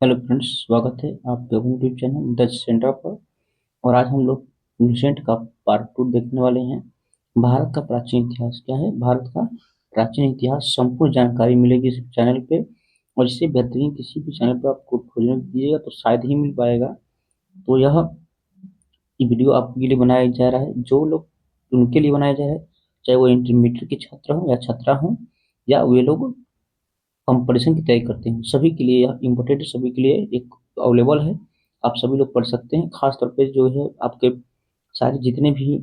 Hello friends, स्वागत है आपके यूट्यूब चैनल द सेंटर पर। और आज हम लोग एंशिएंट का पार्ट 2 देखने वाले हैं। भारत का प्राचीन इतिहास क्या है, भारत का प्राचीन इतिहास संपूर्ण जानकारी मिलेगी इस चैनल पे। और इससे बेहतरीन किसी भी चैनल पर आपको खोजने दीजिएगा तो शायद ही मिल पाएगा। तो यह वीडियो आपके लिए बनाया जा रहा है, जो लोग उनके लिए बनाया जा रहा है, चाहे वो इंटरमीडिएट के छात्र हों या छात्रा हों, या वे लोग कंपटीशन की तैयारी करते हैं, सभी के लिए यह इम्पोर्टेंट, सभी के लिए एक अवेलेबल है। आप सभी लोग पढ़ सकते हैं। खास तौर पे जो है आपके सारे जितने भी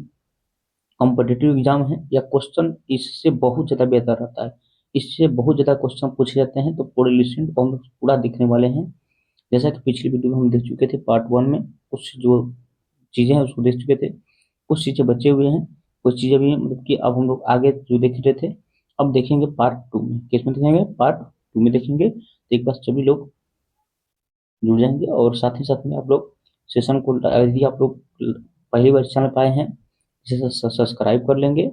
कॉम्पिटिटिव एग्जाम हैं या क्वेश्चन, इससे बहुत ज़्यादा बेहतर रहता है। इससे बहुत ज़्यादा क्वेश्चन पूछे जाते हैं, तो पूरे लिस्ट को हम लोग पूरा देखने वाले हैं। जैसा कि पिछली वीडियो में हम देख चुके थे, पार्ट 1 में कुछ जो चीज़ें हैं उसको देख चुके थे, कुछ चीज़ें बचे हुए हैं, कुछ चीज़ें भी मतलब कि अब हम लोग आगे जो देख रहे थे अब देखेंगे पार्ट 2 में। किसमें देखेंगे? पार्ट 2 में देखेंगे। तो एक बार सभी लोग जुड़ जाएंगे। और साथ ही साथ में आप लोग सेशन को, यदि आप लोग पहली बार चैनल पाए हैं, इसे सब्सक्राइब कर लेंगे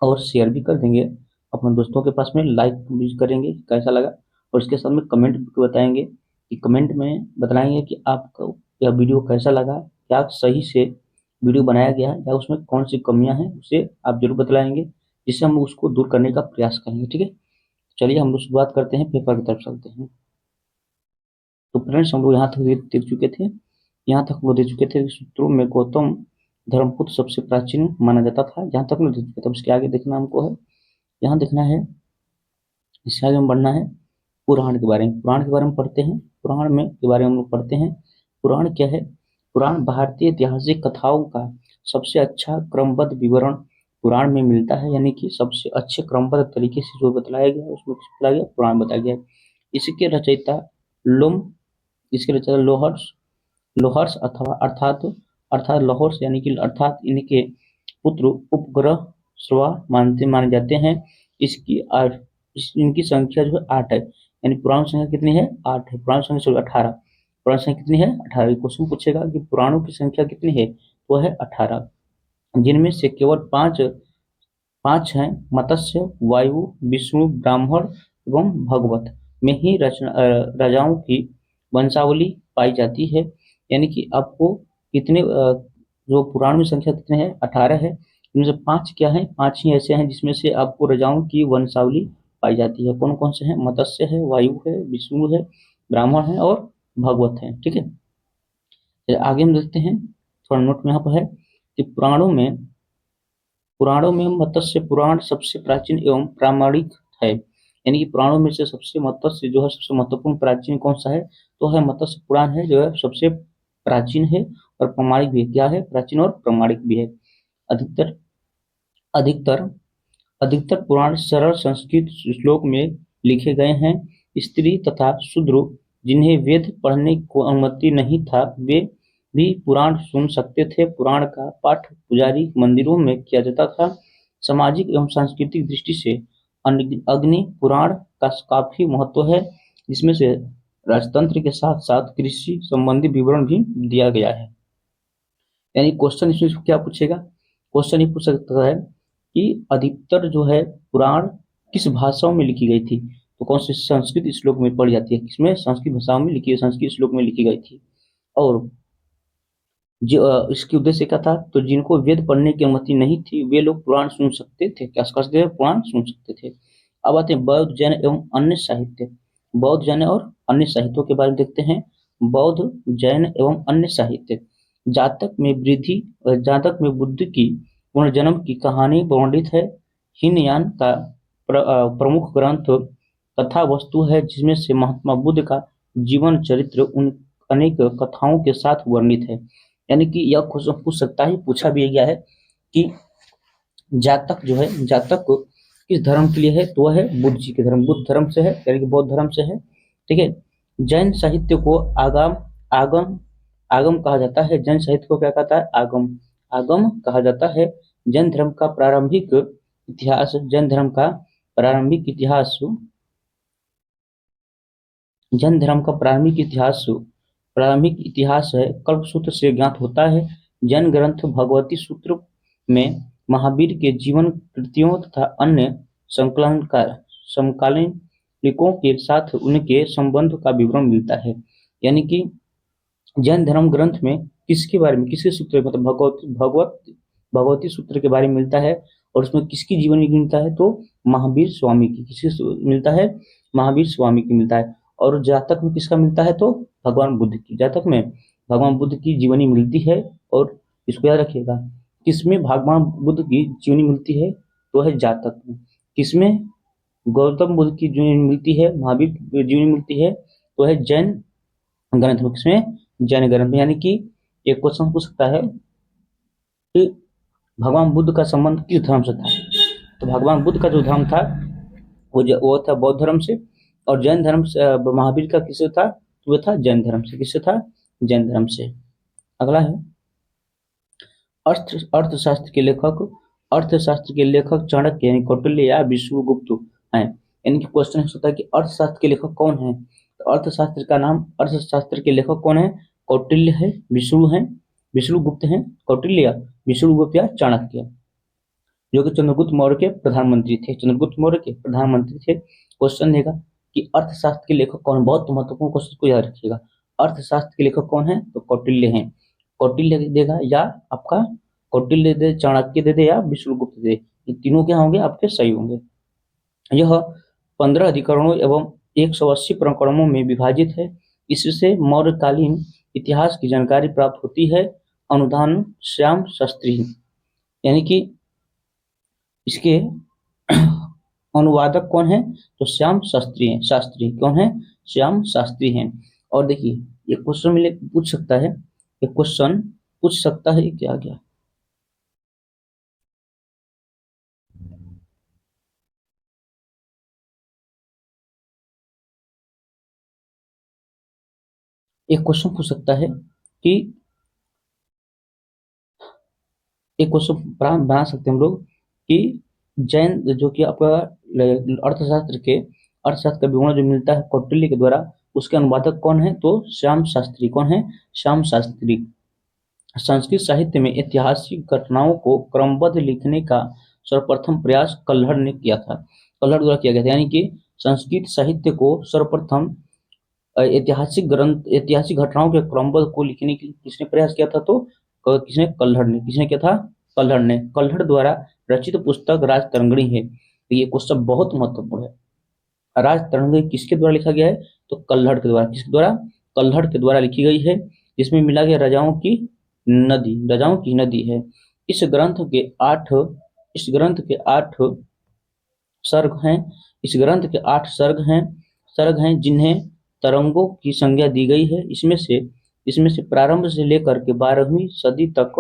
और शेयर भी कर देंगे अपने दोस्तों के पास में, लाइक भी करेंगे कैसा लगा। और इसके साथ में कमेंट भी बताएंगे, कि कमेंट में बताएंगे कि आपको यह वीडियो कैसा लगा, क्या सही से वीडियो बनाया गया है या उसमें कौन सी कमियां हैं, उसे आप जरूर बतलाएंगे, जिससे हम उसको दूर करने का प्रयास करेंगे। ठीक है, चलिए हम लोग शुरुआत करते हैं, पेपर की तरफ चलते हैं। तो फ्रेंड्स, हम लोग यहाँ तक देख चुके थे, यहाँ तक वो देख चुके थे कि सूत्रों में गौतम धर्मपुत्र सबसे प्राचीन माना जाता था। यहाँ तक हम देख चुके थे। अब इसके आगे देखना हमको है, यहाँ देखना है, इसके आगे हम बढ़ना है पुराण के बारे में। पुराण के बारे में पढ़ते हैं, पुराण में के बारे में हम लोग पढ़ते हैं। पुराण क्या है? पुराण भारतीय ऐतिहासिक कथाओं का सबसे अच्छा क्रमबद्ध विवरण पुराण में मिलता है, यानी कि सबसे अच्छे क्रमबद्ध तरीके से जो बतलाया गया उसमें बताया गया, पुराण बताया गया। इसके रचयिता लोम इसके रचयिता लोहर्ष लोहर्ष अथवा अर्थात अर्थात लाहौर यानी कि अर्थात इनके पुत्र उपग्रह श्रवा माने जाते हैं। इसकी इनकी संख्या जो है 8 है, यानी पुराण संख्या कितनी है? 8 है। पुराण संख्या 18। पुराण संख्या कितनी है? 18। क्वेश्चन पूछेगा कि पुराणों की संख्या कितनी है, वो है 18, जिनमें से केवल पांच पांच हैं मत्स्य, वायु, विष्णु, ब्राह्मण एवं भगवत में ही राजाओं की वंशावली पाई जाती है। यानी कि आपको कितने जो पुराण में संख्या कितने हैं? 18 है। इनमें से 5 क्या है? 5 ही ऐसे हैं जिसमें से आपको राजाओं की वंशावली पाई जाती है। कौन कौन से हैं? मत्स्य है, वायु है, विष्णु है, ब्राह्मण है और भगवत है। ठीक है, फिर आगे हम देखते हैं, थोड़ा नोट में यहाँ पर है कि पुराणों में मत्स्य पुराण सबसे प्राचीन एवं प्रामाणिक है। यानी कि पुराणों में से सबसे मत्स्य जो है सबसे महत्वपूर्ण प्राचीन कौन सा है, तो है मत्स्य पुराण है, जो है सबसे प्राचीन है और प्रामाणिक भी है। क्या है? प्राचीन और प्रामाणिक भी है। अधिकतर अधिकतर अधिकतर पुराण सरल संस्कृत श्लोक में लिखे गए हैं। स्त्री तथा शूद्र जिन्हें वेद पढ़ने को अनुमति नहीं था, वे भी पुराण सुन सकते थे। पुराण का पाठ पुजारी मंदिरों में किया जाता था। सामाजिक एवं सांस्कृतिक दृष्टि से अग्नि पुराण का काफी महत्व है, जिसमें से राजतंत्र के साथ साथ कृषि संबंधी विवरण भी दिया गया है। यानी क्वेश्चन इसमें क्या पूछेगा? क्वेश्चन ये पूछ सकता है कि अधिकतर जो है पुराण किस भाषाओं में लिखी गई थी, तो कौन से? संस्कृत श्लोक में पढ़ी जाती है। किसमें? संस्कृत भाषाओं में लिखी, संस्कृत श्लोक में लिखी गई थी। और जो इसकी उद्देश्य क्या था, तो जिनको वेद पढ़ने की अनुमति नहीं थी, वे लोग पुराण सुन सकते थे। क्या कर सकते थे? पुराण सुन सकते थे। अब आते हैं बौद्ध, जैन एवं अन्य साहित्य। बौद्ध, जैन और अन्य साहित्यों के बारे में देखते हैं। बौद्ध, जैन एवं अन्य साहित्य। जातक में बुद्ध की पुनर्जन्म की कहानी वर्णित है। हीनयान का प्रमुख ग्रंथ कथा वस्तु है, जिसमें से महात्मा बुद्ध का जीवन चरित्र उन अनेक कथाओं के साथ वर्णित है। यानी कि यह क्वेश्चन पूछ सकता है, पूछा भी गया है कि जातक जो है, जातक किस धर्म के लिए है, तो वह है बुद्ध जी के धर्म, बुद्ध धर्म से है, यानी कि बौद्ध धर्म से है। ठीक है। जैन साहित्य को आगम आगम आगम कहा जाता है। जैन साहित्य को क्या कहता है? आगम आगम कहा जाता है। जैन धर्म का प्रारंभिक इतिहास जैन धर्म का प्रारंभिक इतिहास जैन धर्म का प्रारंभिक इतिहास है कल्पसूत्र से ज्ञात होता है। जैन ग्रंथ भगवती सूत्र में महावीर के जीवन कृतियों तथा अन्य समकालीन समकालीनिकों के साथ उनके संबंध का विवरण मिलता है। यानी कि जैन धर्म ग्रंथ में किसके बारे में, किसके सूत्र, मतलब भगवती सूत्र के बारे में मिलता है। और उसमें किसकी जीवनी मिलता है, तो महावीर स्वामी की। मिलता है, महावीर स्वामी की मिलता है। और जातक में किसका मिलता है, तो भगवान बुद्ध की। जातक में भगवान बुद्ध की जीवनी मिलती है। और इसको याद रखिएगा, किसमें भगवान बुद्ध की जीवनी मिलती है, तो है जातक में। किसमें गौतम बुद्ध की जीवनी मिलती है, महावीर जीवनी मिलती है, तो है जैन ग्रंथ में। किसमें, जैन ग्रंथ में। यानी कि एक क्वेश्चन पूछ सकता है कि भगवान बुद्ध का संबंध किस धर्म से था, तो भगवान बुद्ध का जो धर्म था वो था बौद्ध धर्म से। और जैन धर्म से महावीर का किससे था, तो वो था जैन धर्म से। किससे था, जैन धर्म से। अगला है अर्थशास्त्र के लेखक। अर्थशास्त्र के लेखक चाणक्य यानी कौटिल्य या विष्णुगुप्त हैं। यानी कि क्वेश्चन हो सकता है कि अर्थशास्त्र के लेखक कौन है, तो अर्थशास्त्र के लेखक कौन है, कौटिल्य है, विष्णुगुप्त हैं, कौटिल्य, विष्णुगुप्त या चाणक्य, जो कि चंद्रगुप्त मौर्य के प्रधानमंत्री थे। चंद्रगुप्त मौर्य के प्रधानमंत्री थे। क्वेश्चन देगा कि अर्थशास्त्र के लेखक कौन है, बहुत महत्वपूर्ण क्वेश्चन को याद रखिएगा। अर्थशास्त्र के लेखक कौन है, तो कौटिल्य हैं। कौटिल्य देगा, या आपका कौटिल्य दे, चाणक्य दे दे, या विष्णुगुप्त दे, ये तीनों क्या होंगे, आपके सही होंगे। यह 15 अधिकरणों एवं 180 प्रकरणों में विभाजित है। इससे मौर्यकालीन इतिहास की जानकारी प्राप्त होती है। अनुदान श्याम शास्त्री, यानी कि इसके अनुवादक कौन है, तो श्याम शास्त्री हैं। शास्त्री कौन है, श्याम शास्त्री हैं। और देखिए ये क्वेश्चन मिले पूछ सकता है, ये क्वेश्चन पूछ सकता है, क्या क्या एक क्वेश्चन पूछ सकता है कि एक क्वेश्चन बना सकते हैं हम लोग कि जैन जो कि आपका अर्थशास्त्र का विवरण जो मिलता है कौटिल्य के द्वारा, उसके अनुवादक कौन है, तो श्याम शास्त्री। कौन है, श्याम शास्त्री। संस्कृत साहित्य में ऐतिहासिक घटनाओं को क्रमबद्ध लिखने का सर्वप्रथम प्रयास कल्हड़ ने किया था। कल्हड़ द्वारा किया गया था। यानी कि संस्कृत साहित्य को सर्वप्रथम ऐतिहासिक घटनाओं के क्रमबद्ध को लिखने की किसने प्रयास किया था, तो किसने किया था, कल्हड़ ने। कल्हड़ द्वारा रचित पुस्तक राजतरंगिणी है। तो ये क्वेश्चन बहुत महत्वपूर्ण है। राजतरंगिणी किसके द्वारा लिखा गया है, तो कल्हड़ के द्वारा। किसके द्वारा, कल्हड़ के द्वारा लिखी गई है, जिसमें मिला गया राजाओं की नदी है। इस ग्रंथ के 8 सर्ग हैं। इस ग्रंथ के 8 सर्ग हैं जिन्हें तरंगों की संज्ञा दी गई है। इसमें से प्रारंभ से लेकर के 12वीं सदी तक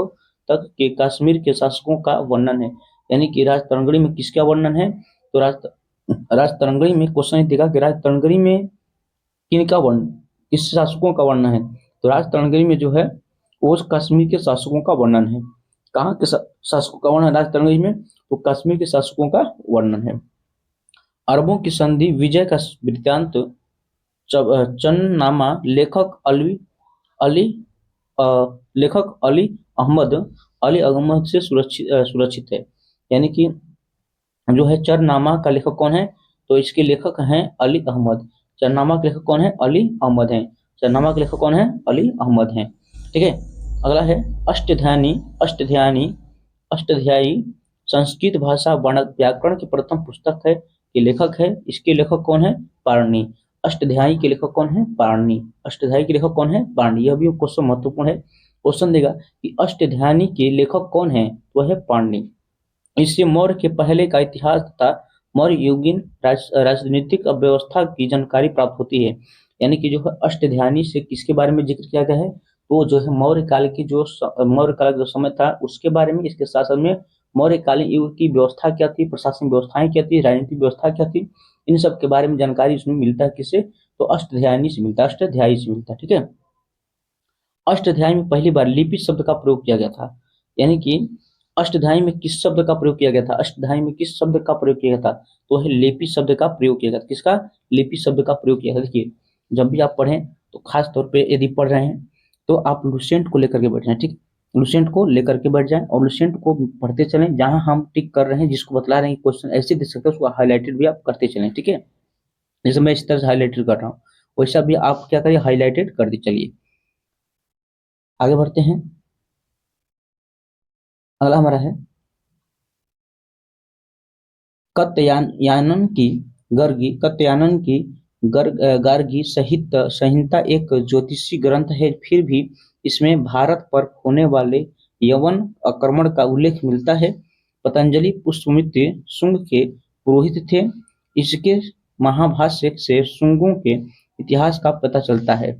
के कश्मीर के शासकों का वर्णन है। यानी कि राजतरंगिणी में किसका वर्णन है, तो राजतरंगिणी में क्वेश्चन देगा कि राजतरंगिणी में किनका वर्णन, किस शासकों का वर्णन है, तो राजतरंगिणी में जो है वो कश्मीर के शासकों का वर्णन है। कहाँ के शासकों का वर्णन है राजतरंगिणी में, तो कश्मीर के शासकों का वर्णन है। अरबों की संधि विजय का वृत्तांत चन्नामा अली अली अहमद से सुरक्षित है। यानी कि जो है चरनामा का लेखक कौन है, तो इसके लेखक हैं अली अहमद। चरनामा के लेखक कौन है, अली अहमद हैं। चरनामा के लेखक कौन है, अली अहमद हैं। ठीक है। अगला है अष्टाध्यायी संस्कृत भाषा व्याकरण की प्रथम पुस्तक है। ये लेखक है, इसके लेखक कौन है, पाणिनि। अष्टाध्यायी के लेखक कौन है, पाणिनि। अष्टाध्यायी के लेखक कौन है, पाणिनि। यह भी क्वेश्चन महत्वपूर्ण है। क्वेश्चन देगा कि अष्टाध्यायी के लेखक कौन है, वह है पाणिनि। इससे मौर्य के पहले का इतिहास तथा मौर्य युगीन राजनीतिक व्यवस्था की जानकारी प्राप्त होती है। यानी कि जो है अष्टाध्यायी से किसके बारे में जिक्र किया गया है, तो जो है मौर्य काल का जो समय था उसके बारे में। इसके शासन में मौर्यकालीन युग की व्यवस्था क्या थी, प्रशासनिक व्यवस्थाएं क्या थी, राजनीतिक व्यवस्था क्या थी, इन सब के बारे में जानकारी इसमें मिलता है। किससे, तो अष्टाध्यायी से मिलता है। ठीक है। अष्टाध्यायी में पहली बार लिपि शब्द का प्रयोग किया गया था। यानी कि अष्टाध्यायी में किस शब्द का प्रयोग किया गया था, अष्टाध्यायी में किस शब्द का प्रयोग किया गया था, तो है लिपि शब्द का प्रयोग किया गया था। किसका, लिपि शब्द का प्रयोग किया गया था। देखिए जब भी आप पढ़ें तो खास तौर पे यदि पढ़ रहे हैं तो आप लुसेंट को लेकर के बैठ जाएं। ठीक, लुसेंट को लेकर के बैठ जाएं और लुसेंट को पढ़ते चलें। जहां हम टिक कर रहे हैं, जिसको बतला रहे हैं क्वेश्चन ऐसे दे सकते हैं, उसको हाईलाइटेड भी आप करते चलें। ठीक है, जैसे मैं इस तरह से हाईलाइटेड कर रहा हूँ, वैसा भी आप क्या करिए, हाईलाइटेड कर दी। चलिए आगे बढ़ते हैं। अगला हमारा है कात्यायन की गार्गी संहिता एक ज्योतिषी ग्रंथ है, फिर भी इसमें भारत पर होने वाले यवन आक्रमण का उल्लेख मिलता है। पतंजलि पुष्पमित्र शुंग के पुरोहित थे। इसके महाभाष्य से शुंगों के इतिहास का पता चलता है।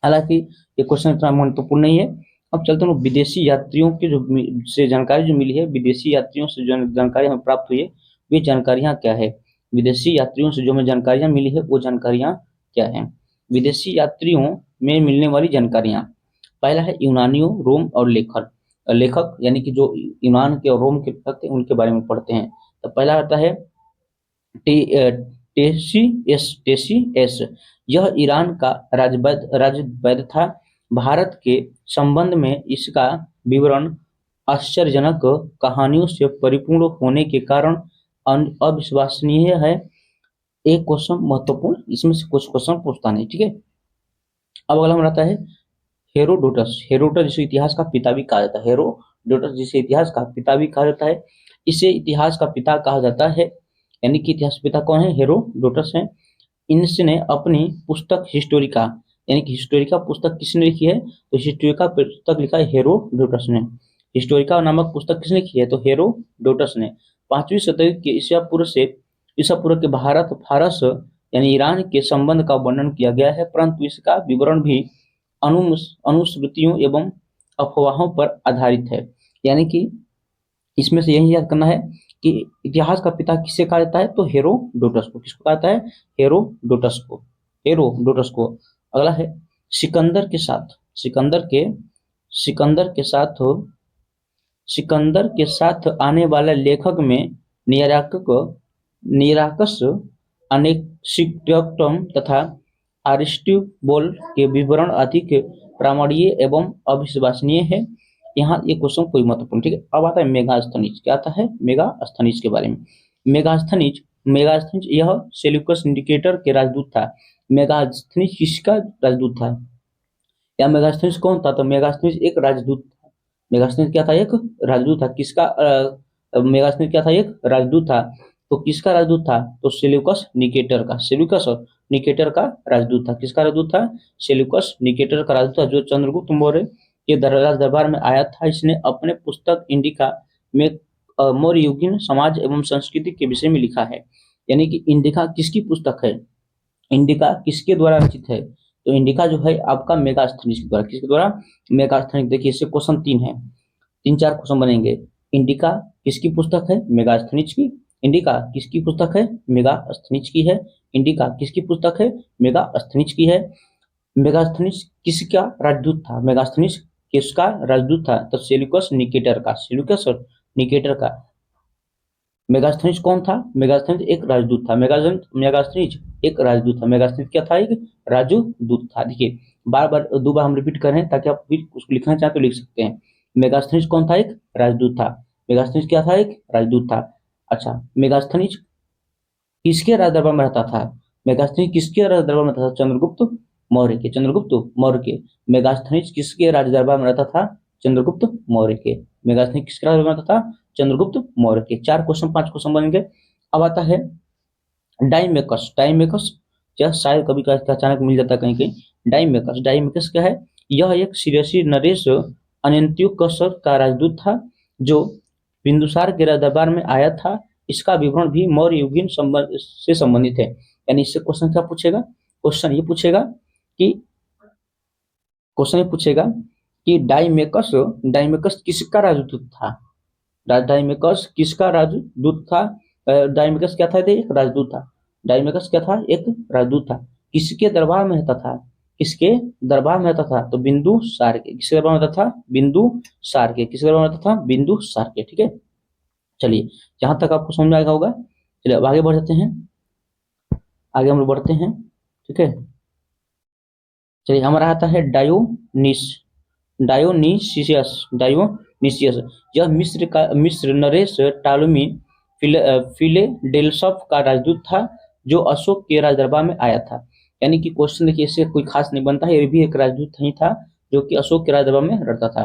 हालांकि ये क्वेश्चन इतना महत्वपूर्ण नहीं है। अब चलते हैं विदेशी यात्रियों की से जानकारी जो मिली है, विदेशी यात्रियों से जो जानकारी हमें प्राप्त हुई है, वे जानकारियां क्या है। विदेशी यात्रियों से जो हमें जानकारियां मिली है वो जानकारियां क्या है। विदेशी यात्रियों में मिलने वाली जानकारियां, पहला है यूनानियों, रोम और लेखक यानी कि जो यूनान के और रोम के लेखक थे उनके बारे में पढ़ते हैं। तो पहला आता है टेसी एस। यह ईरान का राजवैद्य था। भारत के संबंध में इसका विवरण आश्चर्यजनक कहानियों से परिपूर्ण होने के कारण अविश्वसनीय है। एक क्वेश्चन महत्वपूर्ण, इसमें से कुछ क्वेश्चन पूछता नहीं, ठीक है। अब अगला हमारा आता है हेरोडोटस जिसे इतिहास का पिता भी कहा जाता है। हेरोडोटस जिसे इतिहास का पिता भी कहा जाता है, इसे इतिहास का पिता कहा जाता है। यानी कि इतिहास पिता कौन है, हेरोडोटस है। इनने अपनी पुस्तक हिस्टोरिका, यानी कि हिस्टोरिका पुस्तक किसने लिखी है, तो हिस्टोरिका पुस्तक लिखा है हेरोडोटस ने। हिस्टोरिका नामक पुस्तक किसने लिखी है, तो हेरोडोटस ने। 5वीं शताब्दी के ईसा पूर्व के भारत फारस यानी ईरान के संबंध का वर्णन किया गया है, परंतु इसका विवरण भी अनुश्रुतियों एवं अफवाहों पर आधारित है। यानी कि इसमें से यही याद करना है कि इतिहास का पिता किसे कहा जाता है, तो हेरोडोटस को। किसको कहा जाता है, हेरोडोटस को। अगला है सिकंदर के साथ सिकंदर के साथ आने वाले लेखक में निराकस अनेक्सिटम तथा अरिस्टोबुल के विवरण अधिक प्रामाणिक एवं अविश्वसनीय है। यहाँ ये क्वेश्चन कोई महत्वपूर्ण, ठीक है। अब आता है मेगास्थनीज। क्या आता है, मेगास्थनीज के बारे में। मेगास्थनीज यह सेल्यूकस निकेटर के राजदूत था। मेगास्थनीज किसका राजदूत था, या मेगास्थनीज कौन था, तो मेगास्थनीज एक राजदूत था। मेगास्थनीज क्या था, एक राजदूत था। किसका मेगास्थनीज क्या था, एक राजदूत था। तो किसका राजदूत था, तो सेल्यूकस निकेटर का राजदूत था। किसका राजदूत था, सेल्यूकस निकेटर का राजदूत था, जो चंद्रगुप्त मौर्य के दरबार में आया था। इसने अपने पुस्तक इंडिका में मौर्य युगीन समाज एवं संस्कृति के विषय में लिखा है। यानी कि इंडिका किसकी पुस्तक है, इंडिका किसके द्वारा रचित है, तो इंडिका जो है आपका मेगास्थनीज के द्वारा। किसके द्वारा, मेगास्थनीज। देखिए इससे क्वेश्चन 3 है, 3-4 क्वेश्चन बनेंगे। इंडिका किसकी पुस्तक है, मेगास्थनीज की। इंडिका किसकी पुस्तक है, मेगास्थनीज की है। इंडिका किसकी पुस्तक है, मेगास्थनीज की है। मेगास्थनीज किसका राजदूत था, मेगास्थनीज किसका राजदूत था, तो सेल्यूकस निकेटर का। मेगास्थनीज कौन था, मेगास्थनीज एक राजदूत था। मेगास्थनीज एक राजदूत था। मेगास्थनीज क्या था, एक राजदूत था। देखिए बार बार 2 बार हम रिपीट कर रहे हैं ताकि आप फिर उसको लिखना चाहें तो लिख सकते हैं। मेगास्थनीज कौन था, एक राजदूत था। मेगास्थनीज क्या था, एक राजदूत था। अच्छा, मेगास्थनीज किसके राज दरबार में रहता था, मेगास्थनीज किसके राज दरबार में रहता था, चंद्रगुप्त मौर्य के। मेगास्थनीज किसके राज दरबार में रहता था, चंद्रगुप्त मौर्य के। मेगास्थनीज किसके राज दरबार में रहता था, चंद्रगुप्त मौर्य के। 4 क्वेश्चन 5 क्वेश्चन बनेंगे। अब आता है डाइमेकस। यह शायद कभी कभी अचानक मिल जाता है कहीं कहीं। डाइमेकस क्या है, यह एक सिरसी नरेश अन्त्योकस का राजदूत था, जो बिंदुसार के दरबार में आया था। इसका विवरण भी मौर्य युगीन से संबंधित है। यानी इससे क्वेश्चन क्या पूछेगा, क्वेश्चन ये पूछेगा कि डाइमेकस किसका राजदूत था। डाइमेकस किसका राजदूत था, डाइमेकस क्या था, एक राजदूत था। डाइमेकस क्या था, एक राजदूत था। किसके दरबार में रहता था, किसके दरबार में रहता था, तो बिंदुसार के। किसके दरबार में रहता था, बिंदुसार के। किसके दरबार में रहता था, बिंदुसार के, ठीक है। चलिए जहां तक आपको समझ में आएगा होगा। चलिए अब आगे बढ़ जाते हैं, आगे हम लोग बढ़ते हैं, ठीक है। चलिए हमारा आता है डायोनीसियस। यह मिस्र नरेश टालमी फिलेडेल्फस का राजदूत था, जो अशोक के राज दरबार में आया था। यानी कि क्वेश्चन देखिए इससे कोई खास नहीं बनता है, ये भी एक राजदूत ही था जो कि अशोक के राजदरबार में रहता था।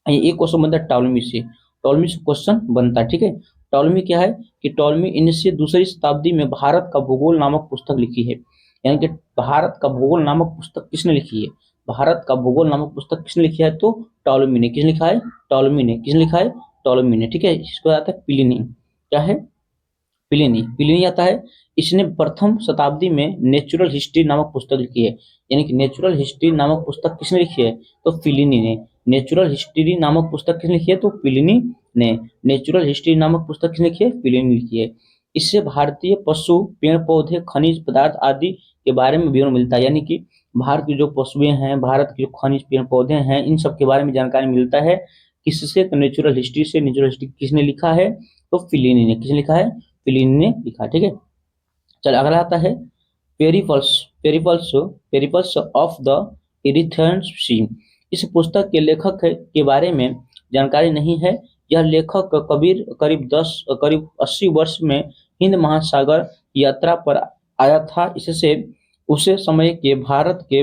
ये क्वेश्चन बनता है टॉलमी से क्वेश्चन बनता है, ठीक है। टॉलमी क्या है कि टॉलमी इनसे दूसरी शताब्दी में भारत का भूगोल नामक पुस्तक लिखी है। यानी कि भारत का भूगोल नामक पुस्तक किसने लिखी है? भारत का भूगोल नामक पुस्तक किसने लिखी है? तो टॉलमी ने। किसने लिखा है? टॉलमी ने। किसने लिखा है? टॉलमी ने, ठीक है। इसको आता है प्लिनी। क्या है? प्लिनी। प्लिनी आता है। इसने प्रथम शताब्दी में नेचुरल हिस्ट्री नामक पुस्तक लिखी है। यानी कि नेचुरल हिस्ट्री नामक पुस्तक किसने लिखी है? तो प्लिनी ने। नेचुरल हिस्ट्री नामक पुस्तक किसने लिखी है? तो प्लिनी ने। नेचुरल हिस्ट्री नामक पुस्तक किसने लिखी है? प्लिनी ने लिखी है। इससे भारतीय पशु, पेड़ पौधे, खनिज पदार्थ आदि के बारे में विवरण मिलता है। यानी कि भारत की जो पशुएं हैं, भारत के जो खनिज पेड़ पौधे हैं, इन सब के बारे में जानकारी मिलता है। किससे? तो नेचुरल हिस्ट्री से। नेचुरल हिस्ट्री किसने लिखा है? तो प्लिनी ने। किसने लिखा है? प्लिनी ने लिखा, ठीक है। चल अगला आता है Periplus. Periplus Periplus of the Erythraean sea. इस पुस्तक के लेखक के बारे में जानकारी नहीं है। यह लेखक कबीर करीब 80 वर्ष में हिंद महासागर यात्रा पर आया था। इससे उसे समय के भारत के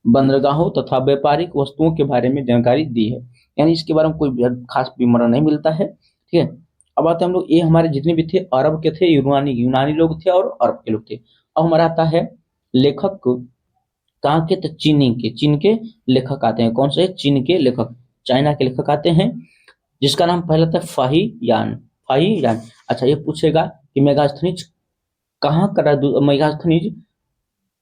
बंदरगाहों तथा व्यापारिक वस्तुओं के बारे में जानकारी दी है। यानी इसके बारे में कोई खास विवरण नहीं मिलता है, ठीक है। अब आते हैं हम लोग, ये हमारे जितने भी थे अरब के थे, यूनानी यूनानी लोग थे और अरब के लोग थे। अब हमारा आता है लेखक कहाँ के? तो चीनी के। चीन के लेखक आते हैं। कौन से? चीन के लेखक, चाइना के लेखक आते हैं, जिसका नाम पहला था फाही यान। फाही यान। अच्छा, ये पूछेगा कि मेगास्थनीज कहाँ का मेगास्थनीज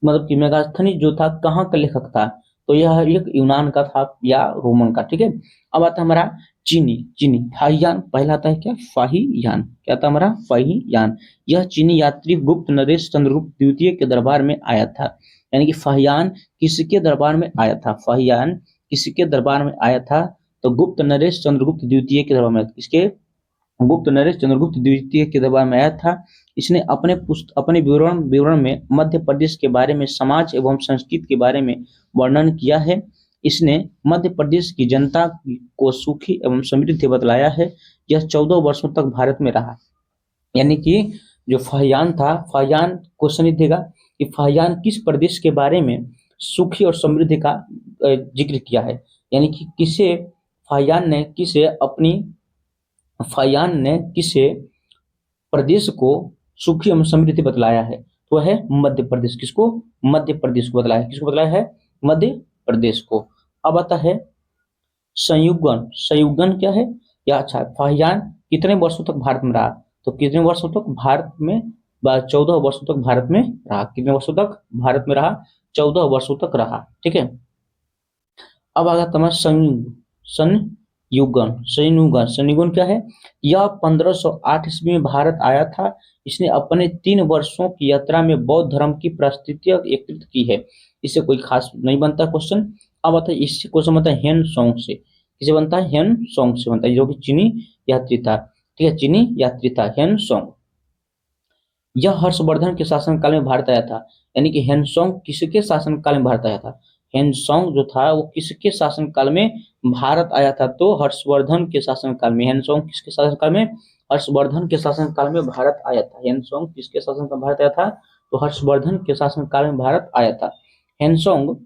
मतलब कि मेगास्थनीज जो था कहाँ का लेखक था? तो यह एक यूनान का था या रोमन का, ठीक है। अब आता है हमारा चीनी। चीनी फाहियान पहला आता है क्या? फाहियान। क्या था हमारा? फाहियान। यह चीनी यात्री गुप्त नरेश चंद्रगुप्त द्वितीय के दरबार में आया था। यानी कि फाहियान किसके दरबार में आया था? फाहियान किसके दरबार में आया था? तो गुप्त नरेश चंद्रगुप्त द्वितीय के दरबार में। किसके? गुप्त नरेश चंद्रगुप्त द्वितीय के दरबार में आया था। इसने अपने विवरण विवरण में मध्य प्रदेश के बारे में, समाज एवं संस्कृति के बारे में वर्णन किया है। इसने मध्य प्रदेश की जनता को सुखी एवं समृद्ध बतलाया है। यह 14 वर्षों तक भारत में रहा। यानी कि जो फाहियान था, फाहियान क्वेश्चन देगा कि फाहियान किस प्रदेश के बारे में सुखी और समृद्धि का जिक्र किया है। यानी कि किसे फाहियान ने किसे प्रदेश को सुखी एवं समृद्धि बतलाया है? तो है मध्य प्रदेश। किसको? मध्य प्रदेश को बतलाया है। किसको बतलाया है? मध्य प्रदेश को। अब आता है संयुगन। संयुगन क्या है? या अच्छा, फाहियान कितने वर्षों तक भारत में रहा? तो कितने वर्षों तक भारत में? 14 वर्षों तक भारत में रहा। कितने वर्षों तक भारत में रहा? 14 वर्षों तक रहा, ठीक है। अब आ गया संयुगन क्या है? यह 1508 ईस्वी में भारत आया था। इसने अपने 3 वर्षों की यात्रा में बौद्ध धर्म की परिस्थितियां एकत्रित की है। इससे कोई खास नहीं बनता क्वेश्चन। अब आता है इससे क्वेश्चन बनता है हेन सोंग से। किसे बनता है? हेन सोंग से बनता है, जो कि चीनी यात्री था, ठीक है। चीनी यात्री था हेन सोंग। यह हर्षवर्धन के शासनकाल में भारत आया था। यानी कि हेनसोंग किसके शासनकाल में भारत आया था? हेनसोंग जो था वो किसके शासनकाल में भारत आया था? तो हर्षवर्धन के शासनकाल में। हेनसोंग किसके शासनकाल में? हर्षवर्धन के शासनकाल में भारत आया था। हेनसोंग किसके शासनकाल में भारत आया था? तो हर्षवर्धन के शासनकाल में भारत आया था। हेनसोंग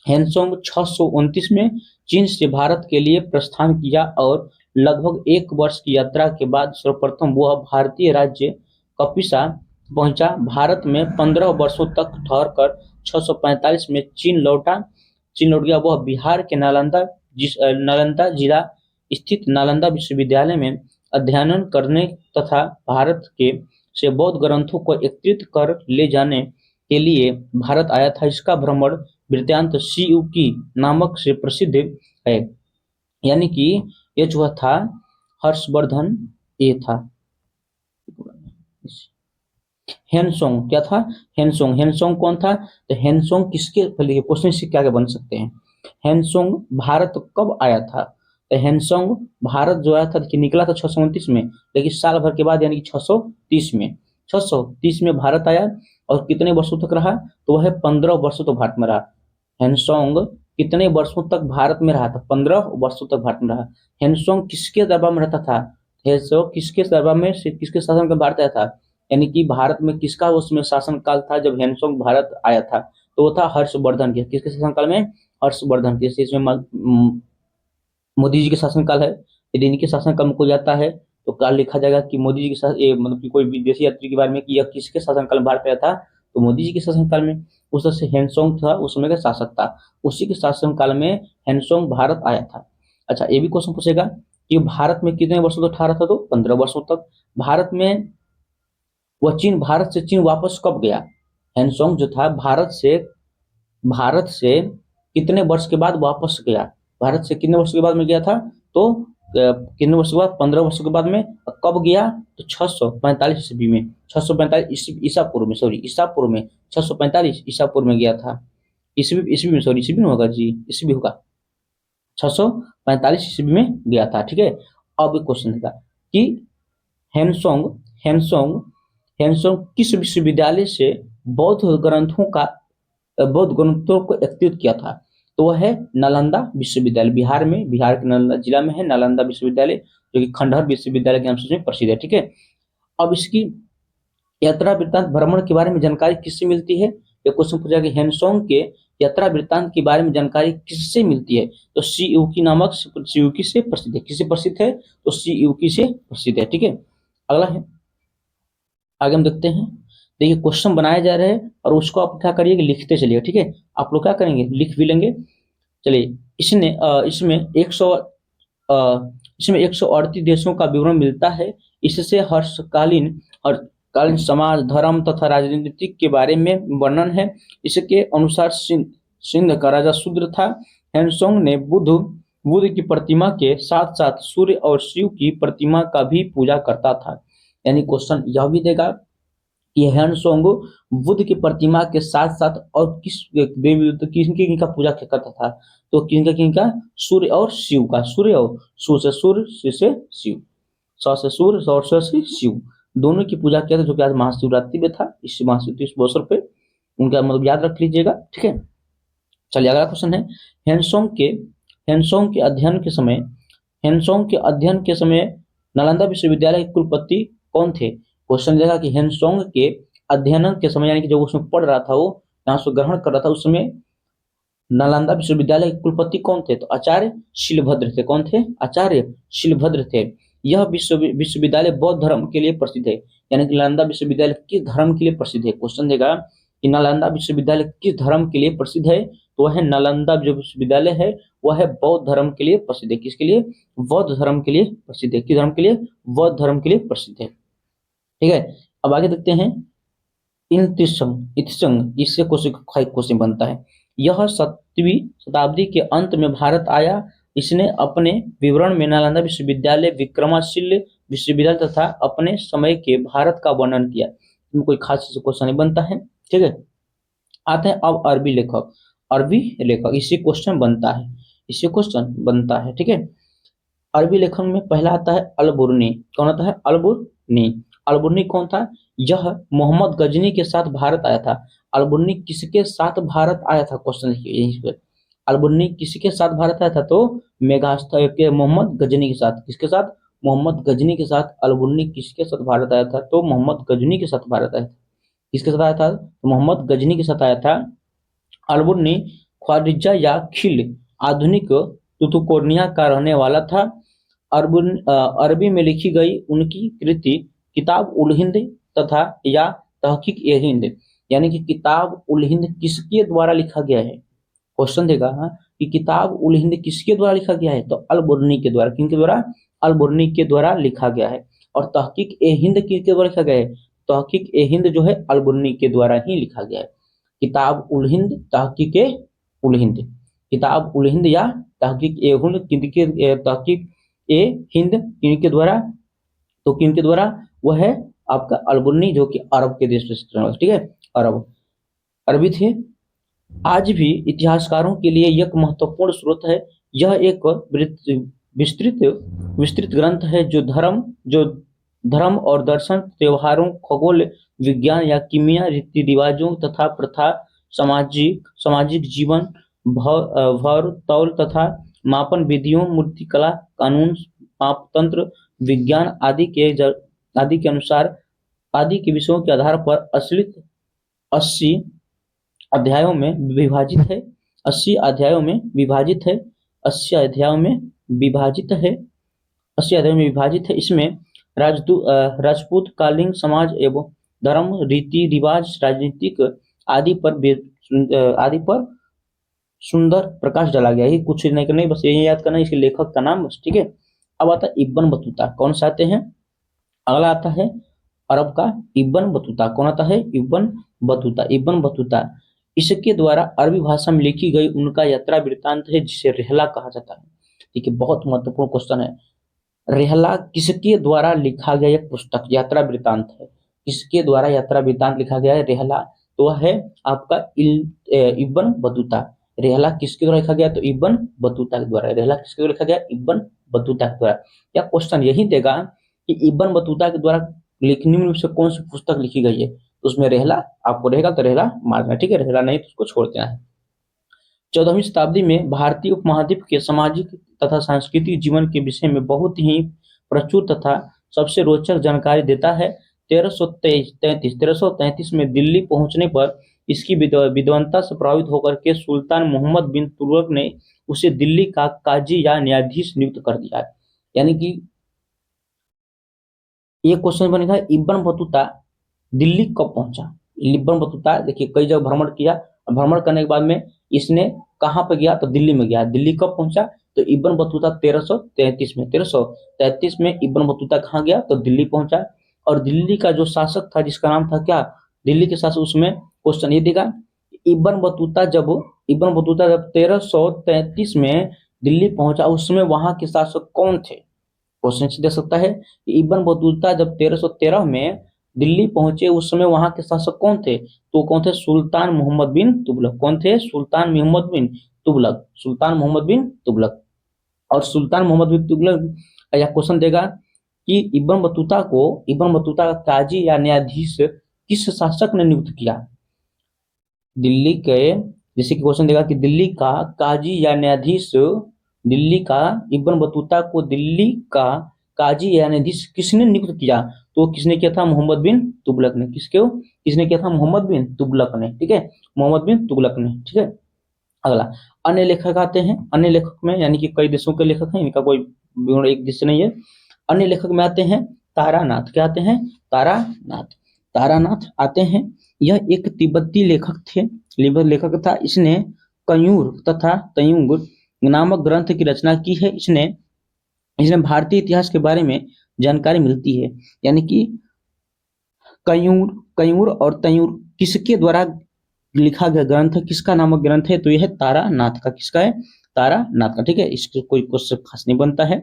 हेनसोंग 629 में चीन से भारत के लिए प्रस्थान किया और लगभग 1 वर्ष की यात्रा के बाद सर्वप्रथम वह भारतीय राज्य कपिसा पहुंचा। भारत में 15 वर्षों तक ठहरकर 645 में चीन लौट गया। वह बिहार के नालंदा जिला स्थित नालंदा विश्वविद्यालय में अध्ययन करने तथा भारत के से बौद्ध ग्रंथों को एकत्रित कर ले जाने के लिए भारत आया था। इसका भ्रमण वृत्तांत सीयूकी नामक से प्रसिद्ध है। यानी कि ये जो था हर्षवर्धन, ये था हेनसोंग। क्या था? हेनसोंग। हेनसोंग कौन था? तो हेनसोंग किसके, पहले क्वेश्चन से क्या क्या बन सकते हैं। हेनसोंग भारत कब आया था? तो हेनसोंग भारत जो आया था कि निकला था 629 में, लेकिन साल भर के बाद यानी कि 630 में 630 में भारत आया और कितने वर्षों तक रहा? तो वह 15 वर्षों तक भारत में रहा। हेनसोंग कितने वर्षों तक भारत में रहा था? 15 वर्षों तक भारत में रहा। हेनसोंग किसके दरबार में रहता था? हेनसोंग किसके दरबार में, किसके शासन में भारत आया था? यानी कि भारत में किसका उसमें शासनकाल था जब ह्वेनसांग भारत आया था, तो वो था हर्षवर्धन के। किसके शासनकाल में? हर्षवर्धन के। इसमें मोदी जी के शासनकाल है। यदि इनके शासनकाल में कोई जाता है तो काल लिखा जाएगा कि मोदी जी के साथ मतलब कि कोई विदेशी यात्री के बारे में कि यह किसके शासनकाल में भारत आया था, तो मोदी जी के शासनकाल में। उस तरह से ह्वेनसांग था उस समय का शासक था, उसी के शासनकाल में ह्वेनसांग भारत आया था। अच्छा, ये भी क्वेश्चन पूछेगा कि भारत में कितने वर्षों तक ठहरा था, तो 15 वर्षों तक। भारत में वह भारत से चीन वापस कब गया? ह्वेनसांग जो था भारत से कितने वर्ष के बाद वापस गया? भारत से कितने वर्ष के बाद में गया था, तो कितने वर्ष के बाद? 15 वर्षों के बाद में। कब गया? तो 645 ईस्वी में, 645 ईसा पूर्व में, सॉरी ईसा पूर्व में, 645 ईसा पूर्व में गया था। ईस्वी ईस्वी में, सॉरी ईस्वी में होगा जी, ईस्वी होगा। 645 ईस्वी में गया था, ठीक है। अब एक क्वेश्चन था कि हेनसोंग हेनसोंग हेनसोंग किस विश्वविद्यालय से बौद्ध ग्रंथों को एकत्रित किया था? तो वह है नालंदा विश्वविद्यालय। बिहार में, बिहार के नालंदा जिला में है नालंदा विश्वविद्यालय, जो कि खंडहर विश्वविद्यालय के नाम से प्रसिद्ध है, ठीक है। अब इसकी यात्रा वृत्तांत भ्रमण के बारे में जानकारी किससे मिलती है? ये क्वेश्चन पूछा कि हेनसोंग के यात्रा वृत्तांत के बारे में जानकारी किससे मिलती है? तो सीयूकी नामक सीयूकी से प्रसिद्ध है। किससे प्रसिद्ध है? तो सीयूकी से प्रसिद्ध है, ठीक है। अगला है, आगे हम देखते हैं। देखिए क्वेश्चन बनाए जा रहे हैं और उसको आप क्या करिए कि लिखते चलिए, ठीक है। आप लोग क्या करेंगे? लिख भी लेंगे। चलिए, इसमें 138 देशों का विवरण मिलता है। इससे हर्षकालीन समाज, धर्म तथा राजनीतिक के बारे में वर्णन है। इसके अनुसार सिंध का राजा शूद्र था। हेनसोंग ने बुद्ध की प्रतिमा के साथ साथ सूर्य और शिव की प्रतिमा का भी पूजा करता था। यानी क्वेश्चन यह भी देगा कि हेनसोंग बुद्ध की प्रतिमा के साथ साथ और किस देवी किनका पूजा करता था? तो किनका? सूर्य और शिव का। सूर्य और सूर्य से शिव, स से सूर्य और स से शिव, दोनों की पूजा किया था, जो कि आज महाशिवरात्रि में था। इस महाशिवरात्रि इस अवसर पे उनका मतलब याद रख लीजिएगा, ठीक है। चलिए अगला क्वेश्चन है, हेनसोंग के अध्ययन के समय नालंदा विश्वविद्यालय के कुलपति कौन थे? क्वेश्चन देगा कि हेनसोंग के अध्ययन के समय, यानी कि जब उसमें पढ़ रहा था, वो यहाँ से ग्रहण कर रहा था, उस समय नालंदा विश्वविद्यालय के कुलपति कौन थे? तो आचार्य शीलभद्र थे। कौन थे? आचार्य शीलभद्र थे। यह विश्वविद्यालय बौद्ध धर्म के लिए प्रसिद्ध है। यानी कि नालंदा विश्वविद्यालय किस धर्म के लिए प्रसिद्ध है? क्वेश्चन देगा कि नालंदा विश्वविद्यालय किस धर्म के लिए प्रसिद्ध है, तो वह नालंदा जो विश्वविद्यालय है वह है बौद्ध धर्म के लिए प्रसिद्ध है। किसके लिए? बौद्ध धर्म के लिए प्रसिद्ध है। किस धर्म के लिए? बौद्ध धर्म के लिए प्रसिद्ध है, ठीक है। अब आगे देखते हैं, इत्संग, इससे क्वेश्चन बनता है। यह 7वीं शताब्दी के अंत में भारत आया। इसने अपने विवरण में नालंदा विश्वविद्यालय, विक्रमशिला विश्वविद्यालय तथा अपने समय के भारत का वर्णन किया। कोई खास क्वेश्चन नहीं बनता है, ठीक है। आते हैं अब अरबी लेखक, इससे क्वेश्चन बनता है, ठीक है। अरबी लेखन में पहला आता है अल-बुर्नी। कौन आता है? अल-बुर्नी। अल-बुर्नी कौन था? यह मोहम्मद गजनी के साथ भारत आया था। अल-बुर्नी किसके साथ भारत आया था? क्वेश्चन देखिए यहीं पे। अल-बुर्नी किसके साथ भारत आया था? तो मेघास्तर के मोहम्मद गजनी के साथ। किसके साथ? मोहम्मद गजनी के साथ। अल-बुर्नी किसके साथ भारत आया था? तो मोहम्मद गजनी के साथ भारत आया था। किसके साथ आया था? तो मोहम्मद गजनी के साथ आया था। अल-बुर्नी ख्वारिज़्ज़ा या खिल आधुनिक तुतुकोर्निया का रहने वाला था। अरबी में लिखी गई उनकी कृति किताब उल हिंद तथा या तहकीक ए हिंद, यानी कि किताब उल हिंद किसके द्वारा लिखा गया है? क्वेश्चन देगा कि किताब उल हिंद किसके द्वारा लिखा गया है? तो अल-बुर्नी के द्वारा। किनके द्वारा? अल-बुर्नी के द्वारा लिखा गया है। और तहकीक ए हिंद किसके द्वारा लिखा गया है? तहकीक ए हिंद जो है अल-बुर्नी के द्वारा ही लिखा गया है। किताब उल हिंद, तहकीक ए उल हिंद, किताब उल हिंद या तहकीक ए हिंद, तहकीक ए हिंद किनके द्वारा? तो किनके द्वारा? वह है आपका अल-बुर्नी, जो कि अरब के देश से, ठीक है, अरबी थे। आज भी इतिहासकारों के लिए एक महत्वपूर्ण स्रोत है। यह एक विस्तृत विस्तृत ग्रंथ है जो धर्म और दर्शन, त्योहारों, खगोल विज्ञान या कीमिया, रीति रिवाजों तथा प्रथा, सामाजिक जीवन, भर तौल तथा मापन विधियों, मूर्तिकला, कानून, मापतंत्र, विज्ञान आदि के अनुसार आदि के विषयों के आधार पर असलित 80 अध्यायों में विभाजित है। 80 अध्यायों में विभाजित है। 80 अध्यायों में विभाजित है। 80 अध्यायों में विभाजित है। इसमें राजपूत कालीन समाज एवं धर्म, रीति रिवाज, राजनीतिक आदि पर सुंदर प्रकाश डाला गया है। कुछ नहीं करना, बस यही याद करना इसके लेखक का नाम बस, ठीक है। अब आता है इब्न बतूता। कौन सा आते हैं? अगला आता है अरब का इब्न बतूता। कौन आता है? Ibn Battuta. इब्न बतूता इसके द्वारा अरबी भाषा में लिखी गई उनका यात्रा वृत्तांत है, जिसे रिहला कहा जाता है। ठीक है, बहुत महत्वपूर्ण क्वेश्चन है। रिहला किसके द्वारा लिखा गया एक पुस्तक यात्रा वृत्तांत है? किसके द्वारा यात्रा वृत्तांत लिखा गया है? रिहला। तो वह है आपका इब्न बतूता। रिहला किसके द्वारा लिखा गया? तो इब्न बतूता के द्वारा। रिहला किसके द्वारा लिखा गया? इब्न बतूता के द्वारा। क्या क्वेश्चन यही देगा कि इब्न बतूता के द्वारा निम्न में से कौन सी पुस्तक लिखी गई है? तो उसमें रिहला आपको रहेगा, तो रिहला मारना, ठीक है। रिहला नहीं तो उसको छोड़ देना है। 14वीं शताब्दी में भारतीय उपमहाद्वीप के सामाजिक तथा सांस्कृतिक जीवन के विषय में बहुत ही प्रचुर तथा सबसे रोचक जानकारी देता है। 1333 में दिल्ली पहुंचने पर इसकी विद्वता से प्रभावित होकर के सुल्तान मोहम्मद बिन तुगलक ने उसे दिल्ली का काजी या न्यायाधीश नियुक्त कर दिया। यानी कि ये क्वेश्चन बनेगा, इब्न बतूता दिल्ली कब पहुंचा? इब्न बतूता देखिए कई जगह भ्रमण किया, भ्रमण करने के बाद में इसने कहाँ पे गया? तो दिल्ली में गया। दिल्ली कब पहुंचा? तो इब्न बतूता 1333 में। 1333 में इब्न बतूता कहाँ गया? तो दिल्ली पहुंचा। और दिल्ली का जो शासक था जिसका नाम था क्या? दिल्ली के शासक, उसमें क्वेश्चन ये देगा इब्न बतूता जब 1333 में दिल्ली पहुंचा, उस समय वहां के शासक कौन थे? क्वेश्चन दे सकता है कि इब्न बतूता जब 1313 में दिल्ली पहुंचे, उस समय वहां के शासक कौन थे? तो कौन थे? सुल्तान मोहम्मद बिन तुगलक। कौन थे? सुल्तान मोहम्मद बिन तुगलक। सुल्तान मोहम्मद बिन तुगलक। और सुल्तान मोहम्मद बिन तुगलक यह क्वेश्चन देगा कि इब्न बतूता का काजी या न्यायाधीश किस शासक ने नियुक्त किया? दिल्ली के, जैसे कि क्वेश्चन देगा कि दिल्ली का काजी या न्यायाधीश, दिल्ली का इब्न बतूता को दिल्ली का काजी या न्यायाधीश किसने नियुक्त किया? तो किसने किया था? मोहम्मद बिन तुगलक ने। किसने किया था? मोहम्मद बिन तुगलक ने, ठीक है। मोहम्मद बिन तुगलक ने, ठीक है। अगला अन्य लेखक आते हैं। अन्य लेखक में यानी कि कई देशों के लेखक हैं, इनका कोई एक देश नहीं है। अन्य लेखक में आते हैं तारानाथ। क्या आते हैं? तारानाथ। तारानाथ आते हैं। यह एक तिब्बती लेखक थे, लेखक था। इसने कयूर तथा तयुंग नामक ग्रंथ की रचना की है। इसने भारतीय इतिहास के बारे में जानकारी मिलती है। यानी कि कयूर और तयूर किसके द्वारा लिखा गया ग्रंथ है? किसका नामक ग्रंथ है? तो यह है तारानाथ का। किसका है? तारानाथ का, ठीक है। इसके कोई क्वेश्चन खास नहीं बनता है।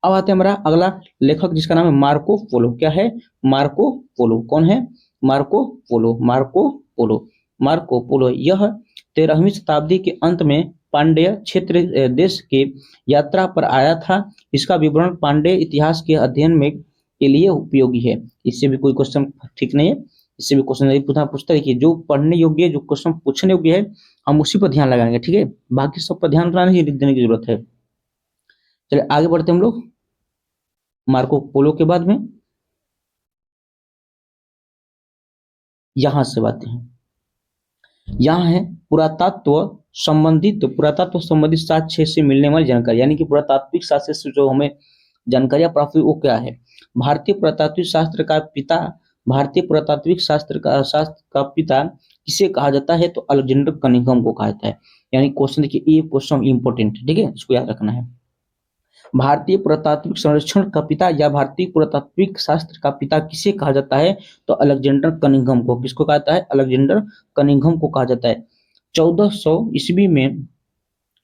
अब आते हैं हमारा अगला लेखक, जिसका नाम है मार्को पोलो। क्या है? Marco Polo. कौन है? Marco Polo. Marco Polo. Marco Polo यह 13वीं शताब्दी के अंत में पांड्य क्षेत्र देश के यात्रा पर आया था। इसका विवरण पांड्य इतिहास के अध्ययन में के लिए उपयोगी है। इससे भी कोई क्वेश्चन ठीक नहीं है, इससे भी क्वेश्चन नहीं पूछता है कि जो पढ़ने योग्य, जो क्वेश्चन पूछने योग्य है, हम उसी पर ध्यान लगाएंगे, ठीक है। बाकी सब पर ध्यान लगाने की देने की जरूरत है। चलिए आगे बढ़ते हैं हम लोग मार्को पोलो के बाद में। यहां से बातें हैं, यहाँ है पुरातत्व संबंधित साक्ष्य से मिलने वाली जानकारी। यानी कि पुरातात्विक साक्ष्य से जो हमें जानकारियां प्राप्त हुई वो क्या है? भारतीय पुरातात्विक शास्त्र का पिता, भारतीय पुरातात्विक शास्त्र का पिता किसे कहा जाता है? तो अलेक्जेंडर कनिंघम को कहा जाता है। यानी क्वेश्चन देखिए, ये क्वेश्चन इंपॉर्टेंट, ठीक है, इसको याद रखना है। भारतीय पुरातात्विक संरक्षण का पिता या भारतीय पुरातात्विक शास्त्र का पिता किसे कहा जाता है? तो अलेक्जेंडर कनिंघम को। किसको कहा जाता है? अलेक्जेंडर कनिंघम को कहा जाता है। 1400 ईस्वी में